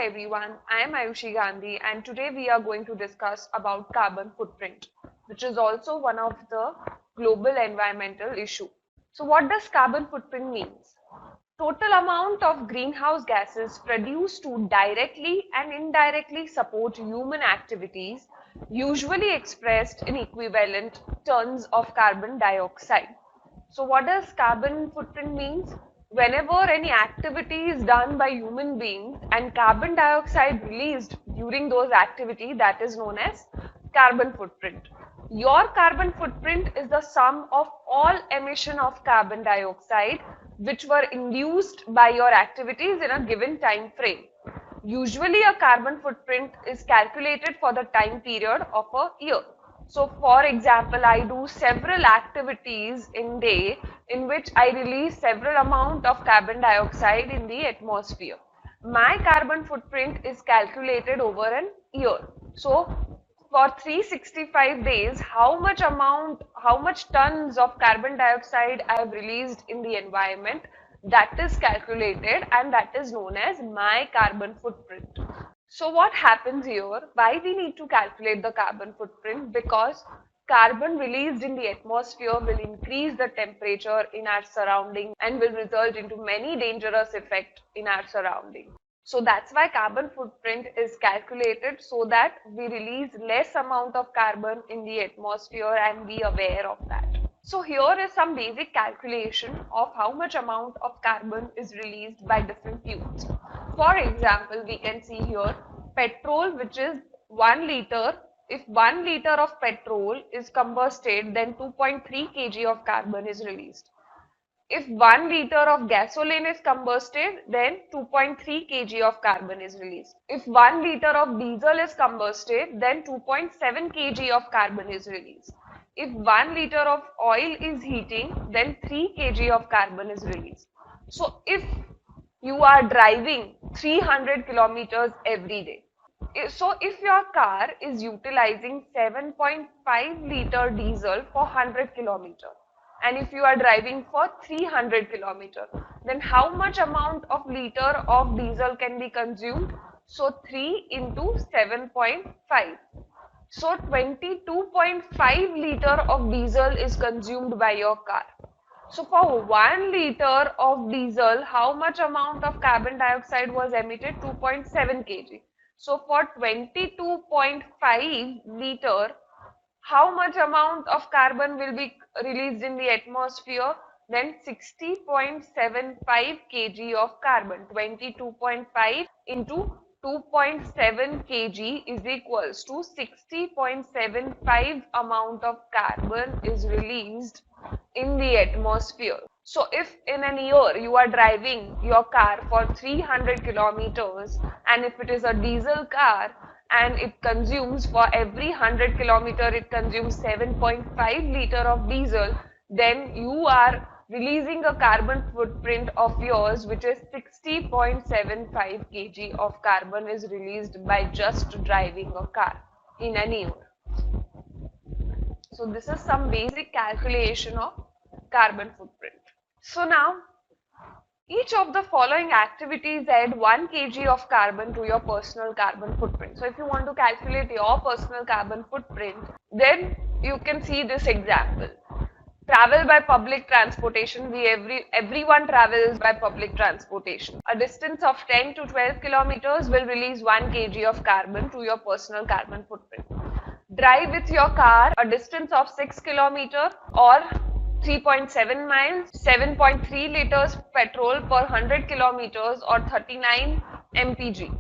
everyone, I am Ayushi Gandhi and today we are going to discuss about carbon footprint, which is also one of the global environmental issue. So what does carbon footprint means? Total amount of greenhouse gases produced to directly and indirectly support human activities, usually expressed in equivalent tons of carbon dioxide. So what does carbon footprint means? Whenever any activity is done by human beings and carbon dioxide released during those activity, that is known as carbon footprint. Your carbon footprint is the sum of all emission of carbon dioxide which were induced by your activities in a given time frame. Usually a carbon footprint is calculated for the time period of a year. So for example, I do several activities in day in which I release several amount of carbon dioxide in the atmosphere. My carbon footprint is calculated over an year. So for 365 days, how much tons of carbon dioxide I have released in the environment, that is calculated and that is known as my carbon footprint. So what happens here? Why we need to calculate the carbon footprint? Because carbon released in the atmosphere will increase the temperature in our surrounding and will result into many dangerous effects in our surrounding. So that's why carbon footprint is calculated so that we release less amount of carbon in the atmosphere and be aware of that. So here is some basic calculation of how much amount of carbon is released by different fuels. For example, we can see here petrol, which is 1 liter. If 1 liter of petrol is combusted, then 2.3 kg of carbon is released. If 1 liter of gasoline is combusted, then 2.3 kg of carbon is released. If 1 liter of diesel is combusted, then 2.7 kg of carbon is released. If 1 liter of oil is heating, then 3 kg of carbon is released. So if you are driving 300 kilometers every day, so if your car is utilizing 7.5 liter diesel for 100 kilometers, and if you are driving for 300 kilometers, then how much amount of liter of diesel can be consumed? So 3 into 7.5. So 22.5 liter of diesel is consumed by your car. So for 1 liter of diesel, how much amount of carbon dioxide was emitted? 2.7 kg. So for 22.5 liter, how much amount of carbon will be released in the atmosphere? Then 60.75 kg of carbon. 22.5 into 2.7 kg is equals to 60.75 amount of carbon is released in the atmosphere. So if in an year you are driving your car for 300 kilometers and if it is a diesel car and it consumes for every 100 kilometer it consumes 7.5 liter of diesel, then you are releasing a carbon footprint of yours which is 60.75 kg of carbon is released by just driving a car in an year. So this is some basic calculation of carbon footprint. So now each of the following activities add 1 kg of carbon to your personal carbon footprint. So if you want to calculate your personal carbon footprint, then you can see this example. Travel by public transportation. Everyone travels by public transportation. A distance of 10 to 12 kilometers will release 1 kg of carbon to your personal carbon footprint. Drive with your car a distance of 6 kilometers or 3.7 miles, 7.3 liters petrol per 100 kilometers or 39 mpg.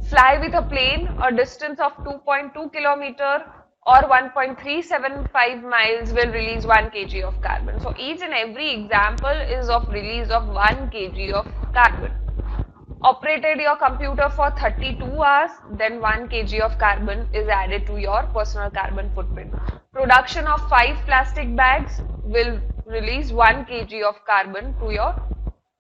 Fly with a plane a distance of 2.2 kilometers or 1.375 miles will release 1 kg of carbon. So each and every example is of release of 1 kg of carbon. Operated your computer for 32 hours, then 1 kg of carbon is added to your personal carbon footprint. Production of 5 plastic bags will release 1 kg of carbon to your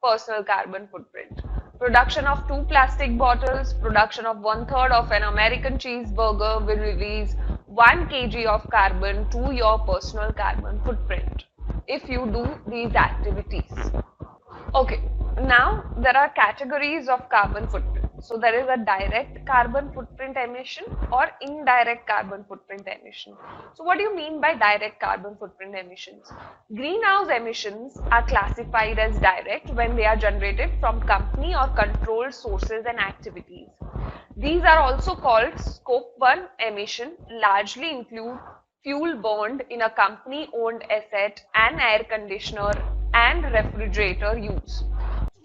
personal carbon footprint. Production of 2 plastic bottles, production of 1/3 of an American cheeseburger will release 1 kg of carbon to your personal carbon footprint if you do these activities. Okay, now there are categories of carbon footprint. So there is a direct carbon footprint emission or indirect carbon footprint emission. So what do you mean by direct carbon footprint emissions? Greenhouse emissions are classified as direct when they are generated from company or controlled sources and activities. These are also called scope 1 emission, largely include fuel burned in a company owned asset and air conditioner and refrigerator use.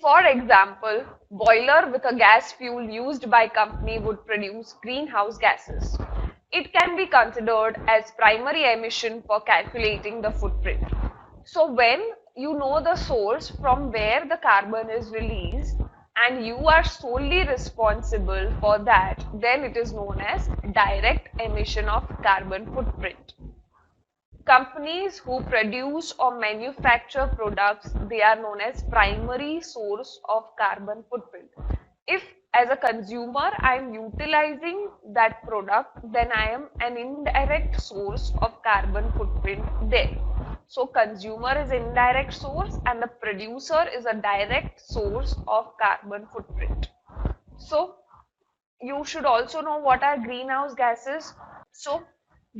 For example, boiler with a gas fuel used by company would produce greenhouse gases. It can be considered as primary emission for calculating the footprint. So when you know the source from where the carbon is released and you are solely responsible for that, then it is known as direct emission of carbon footprint. Companies who produce or manufacture products, they are known as primary source of carbon footprint. If as a consumer I am utilizing that product, then I am an indirect source of carbon footprint there. So consumer is indirect source and the producer is a direct source of carbon footprint. So you should also know what are greenhouse gases. So,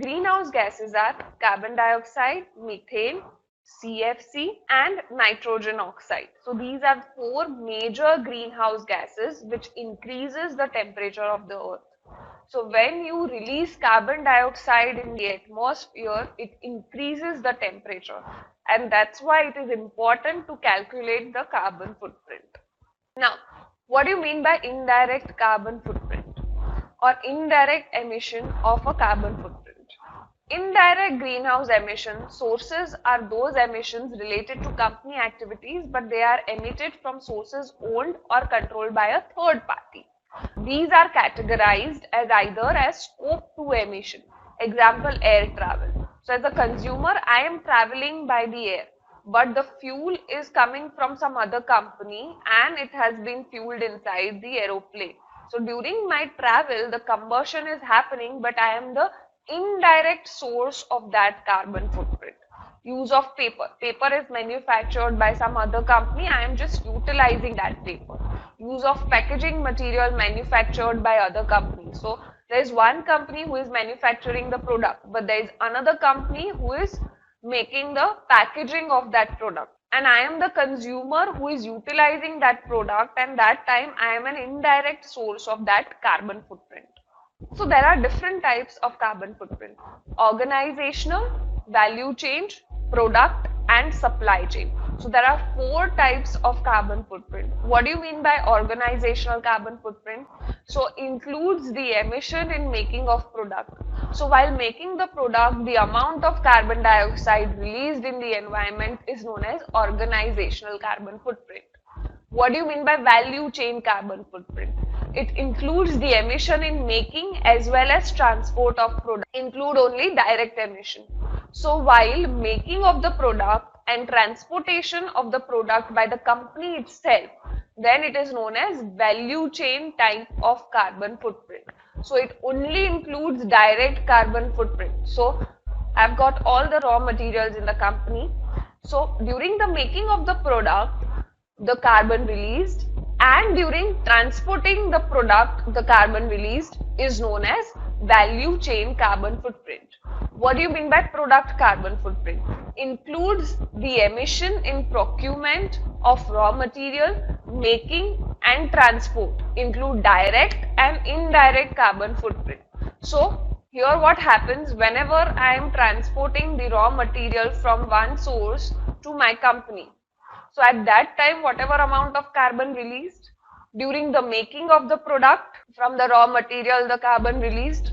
greenhouse gases are carbon dioxide, methane, CFC, and nitrogen oxide. So, these are four major greenhouse gases which increases the temperature of the earth. So, when you release carbon dioxide in the atmosphere, it increases the temperature, and that's why it is important to calculate the carbon footprint. Now, what do you mean by indirect carbon footprint or indirect emission of a carbon footprint? Indirect greenhouse emission sources are those emissions related to company activities, but they are emitted from sources owned or controlled by a third party. These are categorized as either as scope 2 emission, example air travel. So as a consumer, I am traveling by the air, but the fuel is coming from some other company and it has been fueled inside the aeroplane. So during my travel, the combustion is happening, but I am the indirect source of that carbon footprint. Use of paper. Paper is manufactured by some other company. I am just utilizing that paper. Use of packaging material manufactured by other companies. So there is one company who is manufacturing the product, but there is another company who is making the packaging of that product. And I am the consumer who is utilizing that product, and that time I am an indirect source of that carbon footprint. So there are different types of carbon footprint: organizational, value chain, product, and supply chain. So there are four types of carbon footprint. What do you mean by organizational carbon footprint? So includes the emission in making of product. So while making the product, the amount of carbon dioxide released in the environment is known as organizational carbon footprint. What do you mean by value chain carbon footprint? It includes the emission in making as well as transport of product. Include only direct emission. So while making of the product and transportation of the product by the company itself, then it is known as value chain type of carbon footprint. So it only includes direct carbon footprint. So I've got all the raw materials in the company. So during the making of the product, the carbon released, and during transporting the product, the carbon released is known as value chain carbon footprint. What do you mean by product carbon footprint? Includes the emission in procurement of raw material, making and transport. Include direct and indirect carbon footprint. So here what happens, whenever I am transporting the raw material from one source to my company, so at that time, whatever amount of carbon released during the making of the product from the raw material, the carbon released,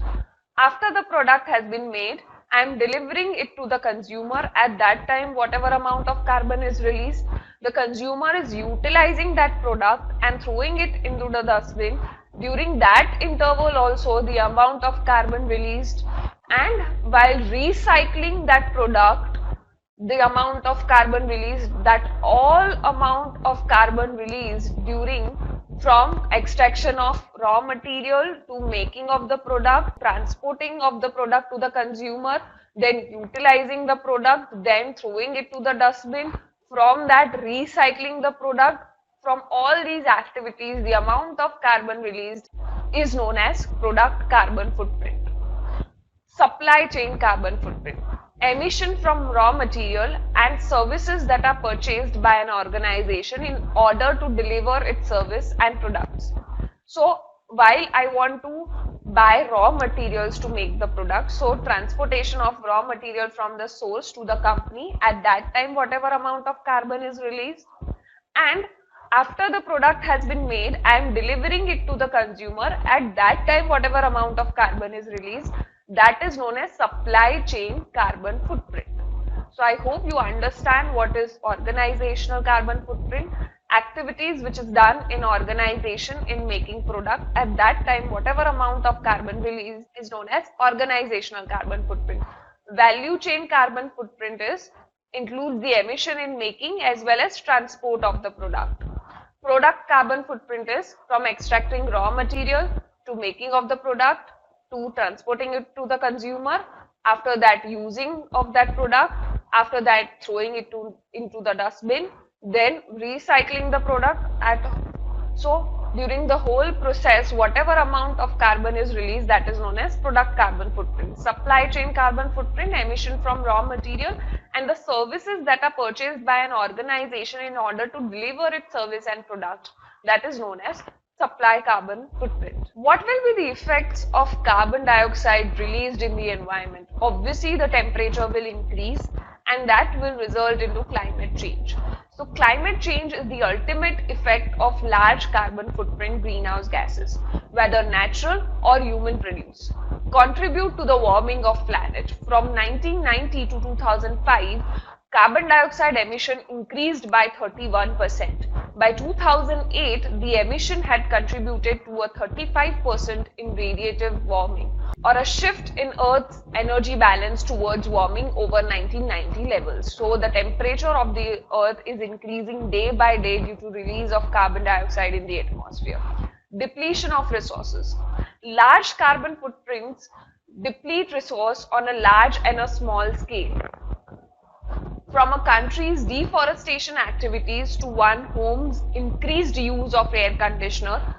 after the product has been made, I am delivering it to the consumer. At that time, whatever amount of carbon is released, the consumer is utilizing that product and throwing it into the dustbin. During that interval also, the amount of carbon released, and while recycling that product, the amount of carbon released, that all amount of carbon released during from extraction of raw material to making of the product, transporting of the product to the consumer, then utilizing the product, then throwing it to the dustbin, from that recycling the product, from all these activities, the amount of carbon released is known as product carbon footprint. Supply chain carbon footprint. Emission from raw material and services that are purchased by an organization in order to deliver its service and products. So while I want to buy raw materials to make the product, so transportation of raw material from the source to the company, at that time whatever amount of carbon is released, and after the product has been made, I am delivering it to the consumer. At that time, whatever amount of carbon is released, that is known as supply chain carbon footprint. So I hope you understand what is organizational carbon footprint. Activities which is done in organization in making product, at that time whatever amount of carbon released is known as organizational carbon footprint. Value chain carbon footprint is includes the emission in making as well as transport of the product. Product carbon footprint is from extracting raw material to making of the product to transporting it to the consumer, after that using of that product, after that throwing it into the dustbin, then recycling the product so during the whole process, whatever amount of carbon is released, that is known as product carbon footprint. Supply chain carbon footprint, emission from raw material and the services that are purchased by an organization in order to deliver its service and product, that is known as supply carbon footprint. What will be the effects of carbon dioxide released in the environment? Obviously, the temperature will increase and that will result into climate change. So climate change is the ultimate effect of large carbon footprint greenhouse gases, whether natural or human produced, contribute to the warming of planet. From 1990 to 2005, carbon dioxide emission increased by 31%. By 2008, the emission had contributed to a 35% in radiative warming, or a shift in Earth's energy balance towards warming over 1990 levels. So the temperature of the Earth is increasing day by day due to release of carbon dioxide in the atmosphere. Depletion of resources. Large carbon footprints deplete resource on a large and a small scale. From a country's deforestation activities to one home's increased use of air conditioner,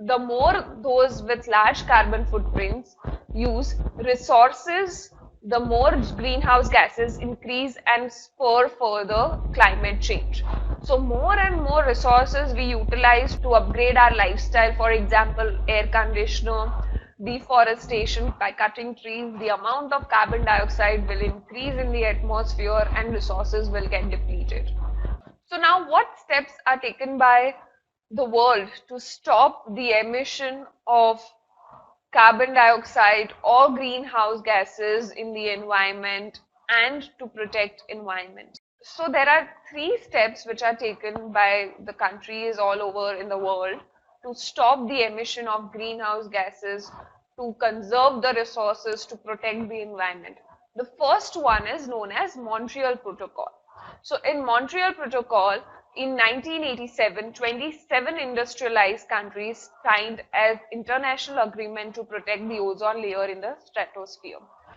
the more those with large carbon footprints use resources, the more greenhouse gases increase and spur further climate change. So more and more resources we utilize to upgrade our lifestyle, for example, air conditioner, deforestation, by cutting trees, the amount of carbon dioxide will increase in the atmosphere and resources will get depleted. So now what steps are taken by the world to stop the emission of carbon dioxide or greenhouse gases in the environment and to protect environment? So there are 3 steps which are taken by the countries all over in the world to stop the emission of greenhouse gases, to conserve the resources, to protect the environment. The first one is known as Montreal Protocol. So in Montreal Protocol, in 1987, 27 industrialized countries signed an international agreement to protect the ozone layer in the stratosphere.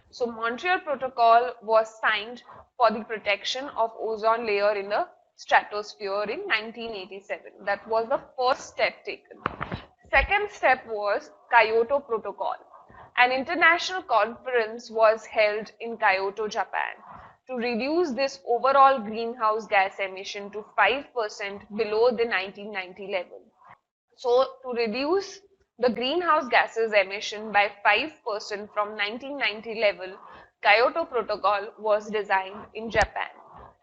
So Montreal Protocol was signed for the protection of ozone layer in the stratosphere in 1987. That was the first step taken. Second step was Kyoto Protocol. An international conference was held in Kyoto, Japan, to reduce this overall greenhouse gas emission to 5% below the 1990 level. So to reduce the greenhouse gases emission by 5% from 1990 level, Kyoto Protocol was designed in Japan.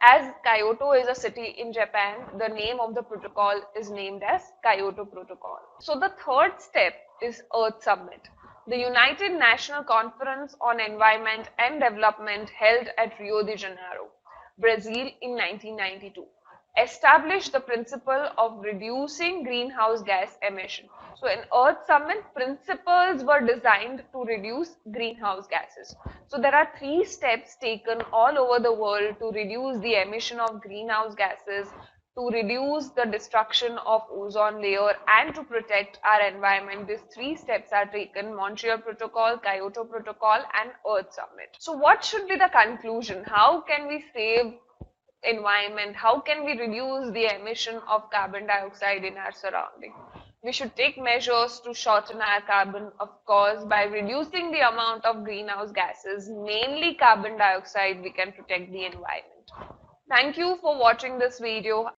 As Kyoto is a city in Japan, the name of the protocol is named as Kyoto Protocol. So the third step is Earth Summit. The United Nations Conference on Environment and Development held at Rio de Janeiro, Brazil in 1992, established the principle of reducing greenhouse gas emission. So in Earth Summit, principles were designed to reduce greenhouse gases. So there are 3 steps taken all over the world to reduce the emission of greenhouse gases, to reduce the destruction of ozone layer and to protect our environment. These 3 steps are taken: Montreal Protocol, Kyoto Protocol and Earth Summit. So what should be the conclusion? How can we save environment, how can we reduce the emission of carbon dioxide in our surrounding? We should take measures to shorten our carbon, of course, by reducing the amount of greenhouse gases, mainly carbon dioxide, we can protect the environment. Thank you for watching this video.